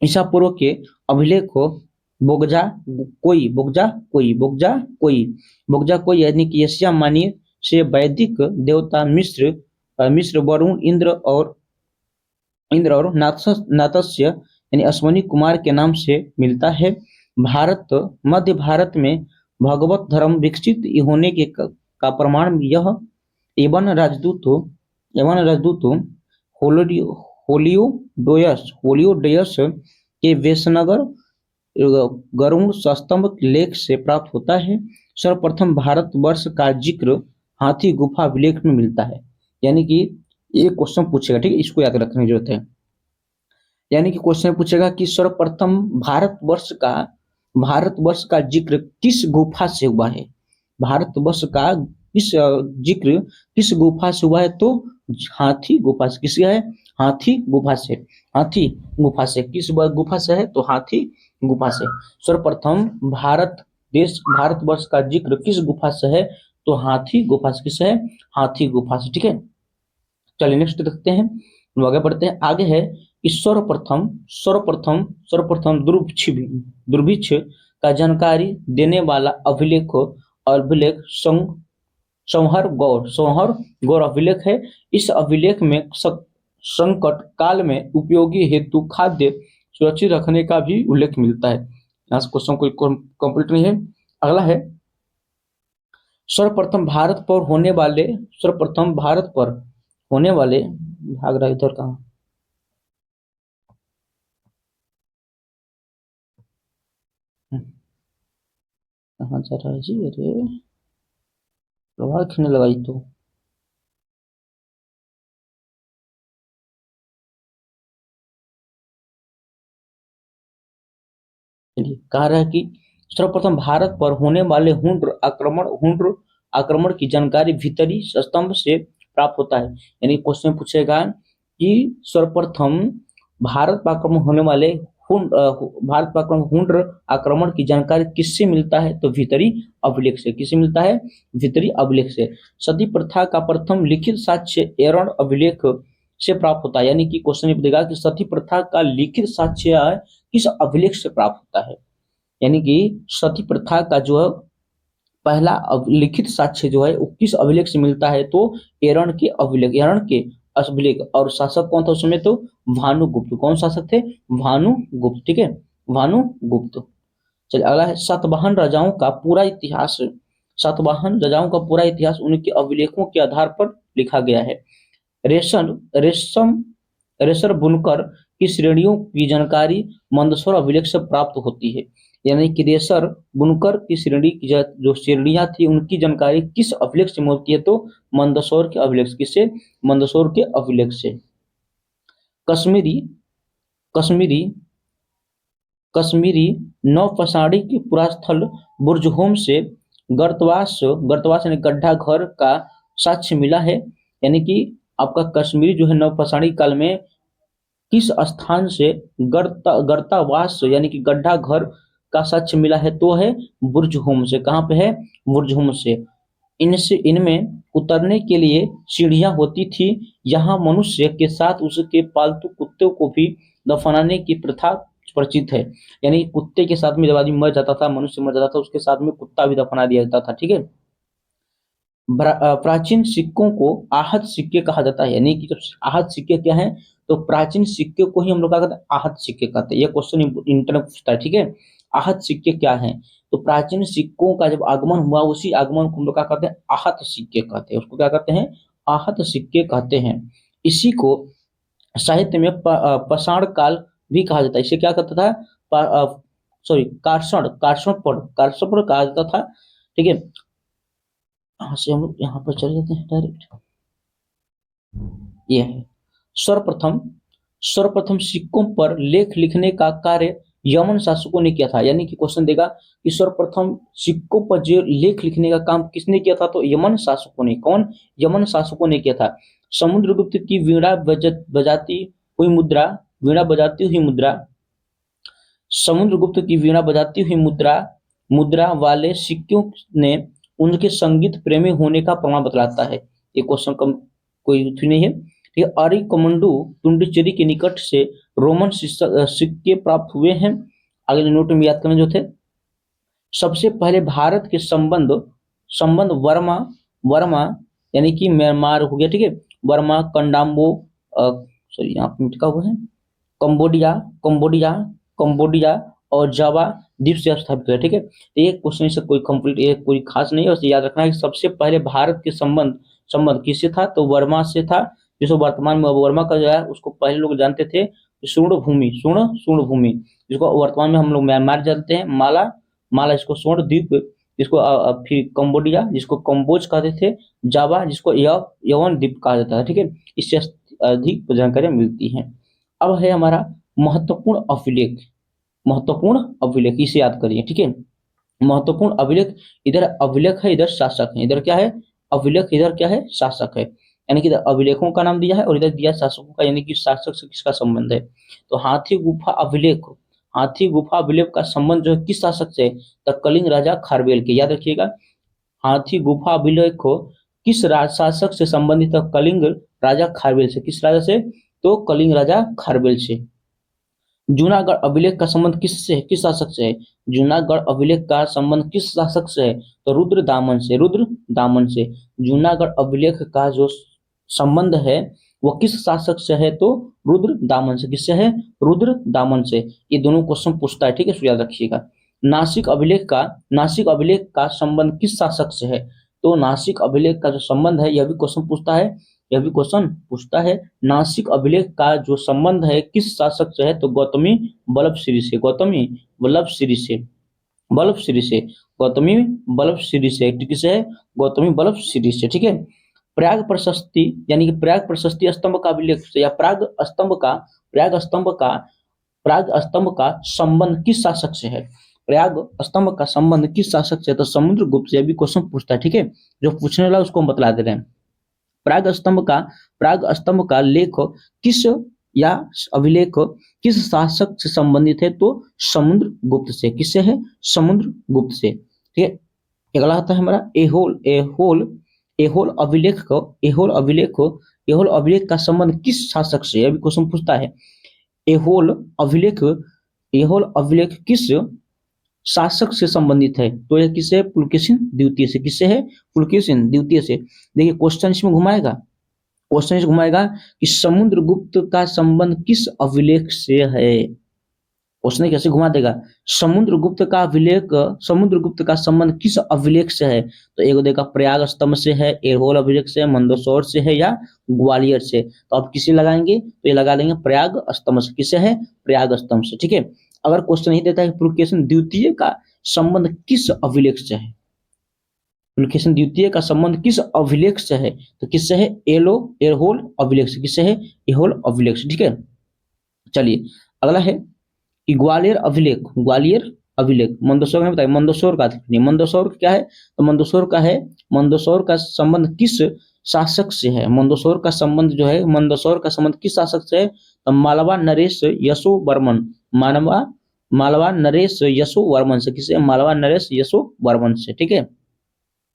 ईसा पूर्व के अभिलेख को बोगजा कोई यानी कि एशिया मानी से वैदिक देवता मिस्र वरुण इंद्र और नातस्य यानी अश्वनी कुमार के नाम से मिलता है। मध्य भारत में भगवत धर्म विकसित होने के का प्रमाण यह एवन राजदूत होलियोडोयस के वेशनगर गरुड़ स्तंभ लेख से प्राप्त होता है। सर्वप्रथम भारतवर्ष का जिक्र हाथी गुफा अभिलेख में मिलता है। यानी कि ये क्वेश्चन पूछेगा, ठीक है, इसको याद रखने की जरूरत है। यानी कि क्वेश्चन पूछेगा कि सर्वप्रथम भारतवर्ष का जिक्र किस गुफा से हुआ है। भारतवर्ष का किस जिक्र किस गुफा से हुआ है, तो हाथी गुफा से। किसका है? हाथी गुफा से। हाथी गुफा से किस गुफा से है, तो हाथी गुफा से। सर्वप्रथम भारतवर्ष का जिक्र किस गुफा से है, तो हाथी गुफा से। किस है? हाथी गुफा से, ठीक है। चलिए नेक्स्ट देखते हैं, आगे बढ़ते हैं। आगे है कि सर्वप्रथम दुर्भिक्ष का जानकारी देने वाला अभिलेख संहर गौर अभिलेख है। इस अभिलेख में संकट काल में उपयोगी हेतु खाद्य सुरक्षित रखने का भी उल्लेख मिलता है। यहाँ से क्वेश्चन कोई कंप्लीट नहीं है। अगला है सर्वप्रथम भारत पर होने वाले भाग रहा इधर कहाँ कहाँ जा रहा है जी? अरे प्रभाव खींचने लगा ये तो। चलिए, कह रहा है कि सर्वप्रथम भारत पर होने वाले हुंड्र आक्रमण की जानकारी भीतरी स्तंभ से प्राप्त होता है। यानी क्वेश्चन पूछेगा कि सर्वप्रथम भारत पर आक्रमण होने वाले भारत पर हुंड्र आक्रमण की जानकारी किससे मिलता है, तो भीतरी अभिलेख से। किससे मिलता है? भीतरी अभिलेख से। सती प्रथा का प्रथम लिखित साक्ष्य एरण अभिलेख से प्राप्त होता है। यानी कि क्वेश्चन देगा कि सती प्रथा का लिखित साक्ष्य किस अभिलेख से प्राप्त होता है। यानी कि सती प्रथा का जो है पहला लिखित साक्ष्य जो है वो किस अभिलेख से मिलता है, तो एरण के अभिलेख। और शासक कौन था उस समय, तो भानुगुप्त। कौन शासक थे? भानुगुप्त, ठीक है, भानुगुप्त। चलिए अगला है सातवाहन राजाओं का पूरा इतिहास उनके अभिलेखों के आधार पर लिखा गया है। रेशम रेशम रेशर बुनकर की श्रेणियों की जानकारी मंदसौर अभिलेख से प्राप्त होती है। यानी कि रेशर बुनकर की श्रेणी की जो श्रेणियां थी उनकी जानकारी किस अभिलेख से मिलती है, तो मंदसौर के अभिलेख। किससे? मंदसौर के अभिलेख से। कश्मीरी कश्मीरी कश्मीरी नौपसाड़ी के पुरास्थल बुर्जहोम से गर्तवास यानी गड्ढा घर का साक्ष्य मिला है। यानी कि आपका कश्मीरी जो है नवपसाड़ी काल में किस स्थान से गर्तावास यानी कि गड्ढा घर का साक्ष्य मिला है, तो है बुर्जहोम से। कहाँ पे है? बुर्जहोम से। इनमें उतरने के लिए सीढ़ियां होती थी। यहाँ मनुष्य के साथ उसके पालतू कुत्ते को भी दफनाने की प्रथा परिचित है। यानी कुत्ते के साथ में जब आदमी मर जाता था, मनुष्य मर जाता था, उसके साथ में कुत्ता भी दफना दिया जाता था, ठीक है। प्राचीन सिक्कों को आहत सिक्के कहा जाता है। यानी कि जब आहत सिक्के क्या है, तो प्राचीन सिक्के को ही हम लोग क्या कहते हैं? आहत सिक्के कहते हैं। यह क्वेश्चन इंटर में पूछता है, ठीक है। आहत सिक्के क्या है, तो प्राचीन सिक्कों का जब आगमन हुआ उसी आगमन को हम लोग क्या कहते हैं? आहत सिक्के कहते हैं। उसको क्या कहते हैं? आहत सिक्के कहते हैं। इसी को साहित्य में पाषाण काल भी कहा जाता है। इसे क्या कहता था? सॉरी, कारसपड़ कहा जाता था, ठीक है। यहाँ से हम लोग यहाँ पर चले जाते हैं डायरेक्ट। यह है सर्वप्रथम सिक्कों पर लेख लिखने का कार्य यमन शासकों ने किया था। यानी कि क्वेश्चन देगा कि सर्वप्रथम सिक्कों पर जो लेख लिखने का काम किसने किया था, तो यमन शासकों ने। कौन? यमन शासकों ने किया था। समुद्रगुप्त की वीणा बजाती हुई मुद्रा समुद्रगुप्त की वीणा बजाती हुई मुद्रा वाले सिक्कों ने उनके संगीत प्रेमी होने का प्रमाण बतलाता है। ये क्वेश्चन कोई नहीं है, ठीक है। अरिकमंडू पुडुचेरी के निकट से रोमन सिक्के प्राप्त हुए हैं। अगले नोट में याद करने जो थे, सबसे पहले भारत के संबंध वर्मा यानी कि म्यांमार हो गया, ठीक है। वर्मा कंडाम्बो सॉरी यहाँ पे लिखा हुआ है कंबोडिया और जावा द्वीप से स्थापित हुआ, ठीक है। तो ये क्वेश्चन से कोई कंप्लीट ये कोई खास नहीं है, बस याद रखना है कि सबसे पहले भारत के संबंध किससे था, तो वर्मा से था। जिसको वर्तमान में वर्मा का जो है उसको पहले लोग जानते थे स्वर्ण भूमि, जिसको वर्तमान में हम लोग म्यांमार जानते हैं। माला इसको स्वर्ण द्वीप जिसको फिर कंबोडिया जिसको कंबोज कहते थे, जावा जिसको यवन द्वीप कहा जाता है, ठीक है। इससे अधिक जानकारी मिलती है। अब है हमारा महत्वपूर्ण अभिलेख, महत्वपूर्ण अभिलेख इसे याद करिए, ठीक है। महत्वपूर्ण अभिलेख, इधर अभिलेख है, इधर शासक है, इधर क्या है अभिलेख, इधर क्या है शासक है, यानी कि इधर अभिलेखों का नाम दिया है और इधर दिया शासकों का, यानी कि शासक से किसका संबंध है। तो हाथी गुफा अभिलेख, हाथी गुफा अभिलेख का संबंध जो है किस शासक से, तो कलिंग राजा खारवेल के, याद रखिएगा। हाथी गुफा अभिलेख को किस शासक से संबंधित है, कलिंग राजा खारवेल से, किस राजा से, तो कलिंग राजा खारवेल से। जूनागढ़ अभिलेख का संबंध किससे है, किस शासक से है, जूनागढ़ अभिलेख का संबंध किस शासक से है, तो रुद्र दामन से, रुद्र दामन से। जूनागढ़ अभिलेख का जो संबंध है वो किस शासक से है, तो रुद्र दामन से, किससे है, रुद्र दामन से। ये दोनों क्वेश्चन पूछता है, ठीक है, याद रखिएगा। नासिक अभिलेख का संबंध किस शासक से है, तो नासिक अभिलेख का जो संबंध है, यह भी क्वेश्चन पूछता है, यह भी क्वेश्चन पूछता है। नासिक अभिलेख का जो संबंध है किस शासक से है, तो गौतमी बल्लभ श्री से, गौतमी बल्लभ श्री से, बल्लभ श्री से, गौतमी बल्लभ श्री से, किससे है, गौतमी बल्लभ श्री से, ठीक है। प्रयाग प्रशस्ति, यानी कि प्रयाग प्रशस्ति स्तंभ का अभिलेख से, या प्रयाग स्तंभ का संबंध किस शासक से है, प्रयाग स्तंभ का संबंध किस शासक से, तो समुद्रगुप्त से। भी क्वेश्चन पूछता है, ठीक है, जो पूछने वाला उसको हम बतला दे रहे हैं। प्राग स्तंभ का लेख किस या अभिलेख किस शासक से संबंधित है, तो समुद्रगुप्त से, किससे है, समुद्रगुप्त से, ठीक है। अगला आता है हमारा एहोल अभिलेख का संबंध किस शासक से, अभी क्वेश्चन पूछता है। एहोल अभिलेख किस शासक से संबंधित है, तो यह किससे है, पुलकेशिन द्वितीय से, किससे है, पुलकेशिन द्वितीय से। देखिए क्वेश्चन इसमें घुमाएगा, कि समुद्रगुप्त का संबंध किस अभिलेख से है, क्वेश्चन कैसे घुमा देगा, समुद्रगुप्त का संबंध किस अभिलेख से है, तो एक देगा प्रयाग स्तंभ से है, एहोल अभिलेख से, मंदसौर से है, या ग्वालियर से। तो आप किसे लगाएंगे, तो ये लगा देंगे प्रयाग स्तंभ से, किससे है, प्रयाग स्तंभ से, ठीक है। अगर क्वेश्चन नहीं देता है पुलकेशिन द्वितीय का संबंध किस अभिलेख से है, पुलकेशिन द्वितीय का संबंध किस अभिलेख से है, तो किससे है, एहोल अभिलेख से, किससे है, एहोल अभिलेख से, ठीक है। चलिए अगला है कि ग्वालियर अभिलेख मंदसौर ने बताया, मंदसौर का क्या है, तो मंदसौर का संबंध किस शासक से है, मंदसौर का संबंध जो है, मंदसौर का संबंध किस शासक से है, तो मालवा नरेश यशोवर्मन, मालवा नरेश यशोवर्मन से, किसे, मालवा नरेश यशोवर्मन से, ठीक है।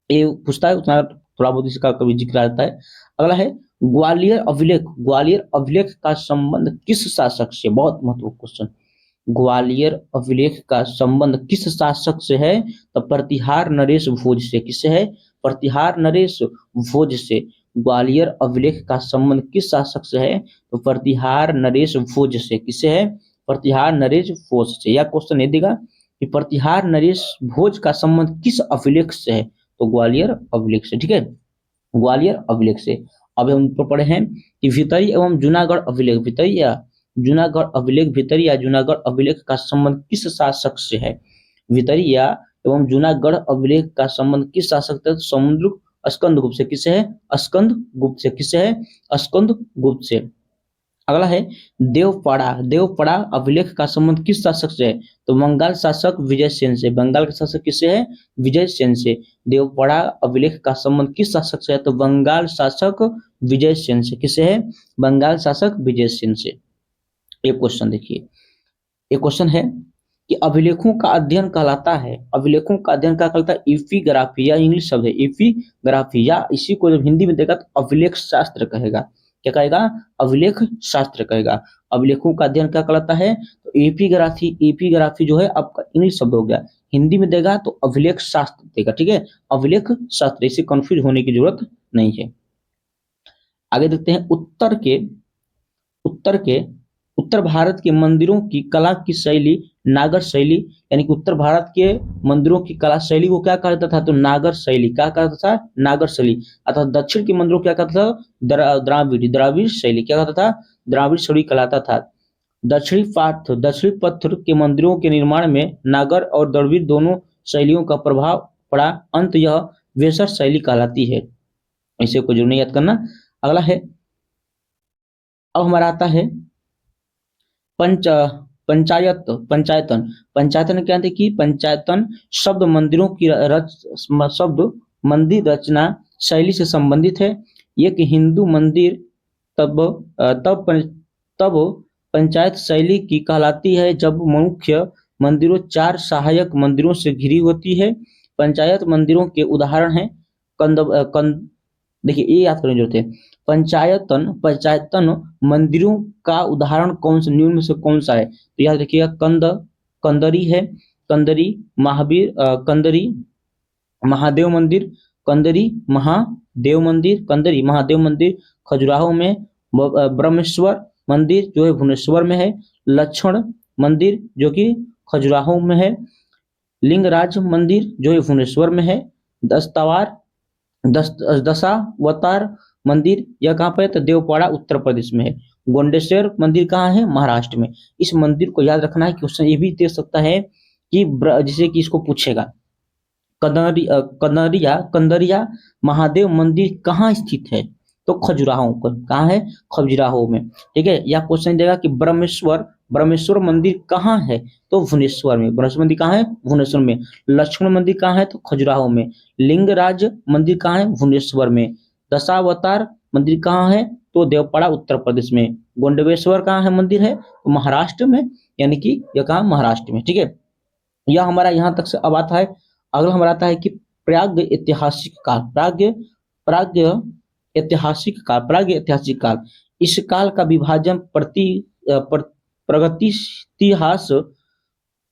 ये पूछता है, उतना थोड़ा बहुत इसका कभी जिक्र आता है। अगला है ग्वालियर अभिलेख का संबंध किस शासक से, बहुत महत्वपूर्ण क्वेश्चन। ग्वालियर अभिलेख का संबंध किस शासक से है, तो प्रतिहार नरेश भोज से, किससे है, प्रतिहार नरेश भोज से। ग्वालियर अभिलेख का संबंध किस शासक से है, तो प्रतिहार नरेश भोज से, किससे है, प्रतिहार नरेश भोज से। या क्वेश्चन ये देगा कि प्रतिहार नरेश भोज का संबंध किस अभिलेख से है, तो ग्वालियर अभिलेख से, ठीक है, ग्वालियर अभिलेख से। अब हम पढ़े हैं कि भितरी एवं जूनागढ़ अभिलेख, भितरी या जूनागढ़ अभिलेख का संबंध किस शासक से है, भितरिया एवं जूनागढ़ अभिलेख का संबंध किस शासक से, समुद्र स्कंदगुप्त से, किससे है, स्कंदगुप्त से, किससे है, स्कंदगुप्त से। अगला है देवपड़ा अभिलेख का संबंध किस शासक से है, तो बंगाल शासक विजय सेन से, बंगाल के शासक किससे है, विजय सेन से। देवपड़ा अभिलेख का संबंध किस शासक से है, तो बंगाल शासक विजय सेन से, किससे है, बंगाल शासक विजय सेन से। एक क्वेश्चन देखिए, एक क्वेश्चन है कि अभिलेखों का अध्ययन कहलाता है, अभिलेखों का अध्ययन क्या कहलाता है, एपिग्राफी, या इंग्लिश शब्द है एपिग्राफी, या इसी को जब हिंदी में देगा तो अभिलेख शास्त्र कहेगा, क्या कहेगा, अभिलेख शास्त्र कहेगा। अभिलेखों का अध्ययन क्या कहलाता है, तो एपिग्राफी जो है आपका इंग्लिश शब्द हो गया, हिंदी में देगा तो अभिलेख शास्त्र देगा, ठीक है, अभिलेख शास्त्र, इससे कंफ्यूज होने की जरूरत नहीं है। आगे देखते हैं उत्तर भारत के मंदिरों की कला की शैली नागर शैली, यानी कि उत्तर भारत के मंदिरों की कला शैली को क्या कहता था, तो नागर शैली, क्या कहता था, नागर शैली। अर्थात दक्षिण के मंदिरों क्या कहता था, द्राविड़ शैली, क्या कहता था, द्राविड़ शैली कहलाता था। दक्षिणी पत्थर के मंदिरों के निर्माण में नागर और द्रविड़ दोनों शैलियों का प्रभाव पड़ा अंत यह वेसर शैली कहलाती है। इसे को जरूर याद करना। अगला है, अब हमारा आता है पंच पंचायत पंचायतन। पंचायतन क्या है कि पंचायतन शब्द मंदिरों की शब्द मंदिर रचना शैली से संबंधित है। एक हिंदू मंदिर तब तब पंचायत शैली की कहलाती है जब मुख्य मंदिरों 4 सहायक मंदिरों से घिरी होती है। पंचायत मंदिरों के उदाहरण हैं कंद देखिए ये याद करने की जरूरत है। पंचायतन मंदिरों का उदाहरण कौन सा, निम्न में से कौन सा है? तो याद रखिएगा कंदरी है, कंदरी कंदरी महादेव मंदिर, कंदरी महादेव मंदिर खजुराहो में, ब्रह्मेश्वर मंदिर जो है भुवनेश्वर में है, लक्ष्मण मंदिर जो कि खजुराहो में है, लिंगराज मंदिर जो है भुवनेश्वर में है, दशावतार मंदिर यह कहाँ पर है? तो देवपाड़ा उत्तर प्रदेश में है। गोंडेश्वर मंदिर कहाँ है? महाराष्ट्र में। इस मंदिर को याद रखना है, क्वेश्चन ये भी दे सकता है कि जैसे कि इसको पूछेगा कंदरिया महादेव मंदिर कहाँ स्थित है? तो खजुराहो कहाँ है? खजुराहो में। ठीक है। या क्वेश्चन देगा कि ब्रह्मेश्वर मंदिर कहाँ है? तो भुवनेश्वर में। ब्रह्मेश्वर मंदिर कहाँ है? भुवनेश्वर में। लक्ष्मण मंदिर कहाँ है? तो खजुराहो में। लिंगराज मंदिर कहाँ है? भुवनेश्वर में। दशावतार मंदिर कहाँ है? तो देवपाड़ा उत्तर प्रदेश में। गोंडवेश्वर कहाँ है मंदिर है? तो महाराष्ट्र में, यानी कि यह कहाँ? महाराष्ट्र में। ठीक है। यह हमारा यहाँ तक से अब आता है। अगला हमारा आता है कि प्राग्ञ ऐतिहासिक काल। प्राग्ञ ऐतिहासिक काल। इस काल का विभाजन प्रगतिहास,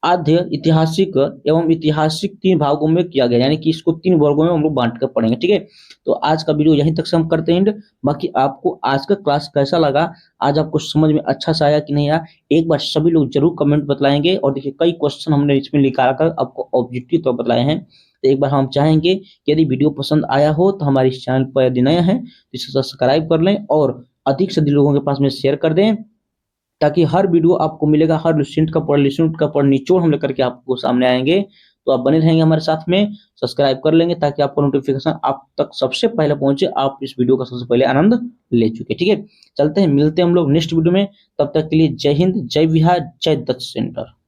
आद्य ऐतिहासिक एवं ऐतिहासिक 3 भागों में किया गया, यानी कि इसको 3 वर्गों में हम लोग बांट कर पढ़ेंगे। ठीक है। तो आज का वीडियो यहीं तक से हम करते हैं। बाकी आपको आज का क्लास कैसा लगा, आज आपको समझ में अच्छा से आया कि नहीं आया, एक बार सभी लोग जरूर कमेंट बतलाएंगे। और देखिए कई क्वेश्चन हमने इसमें लिखा कर आपको ऑब्जेक्टिव तो बतलाए हैं। तो एक बार हम चाहेंगे कि यदि वीडियो पसंद आया हो तो हमारे इस चैनल पर यदि नए हैं तो इसे सब्सक्राइब कर लें और अधिक से अधिक लोगों के पास में शेयर कर दें, ताकि हर वीडियो आपको मिलेगा, हर लिस्टेंट का पढ़ निचोड़ हम लेकर के आपको सामने आएंगे। तो आप बने रहेंगे हमारे साथ में, सब्सक्राइब कर लेंगे ताकि आपको नोटिफिकेशन आप तक सबसे पहले पहुंचे, आप इस वीडियो का सबसे पहले आनंद ले चुके। ठीक है। चलते हैं, मिलते हैं हम लोग नेक्स्ट वीडियो में। तब तक के लिए जय हिंद, जय बिहार, जय दत्त सेंटर।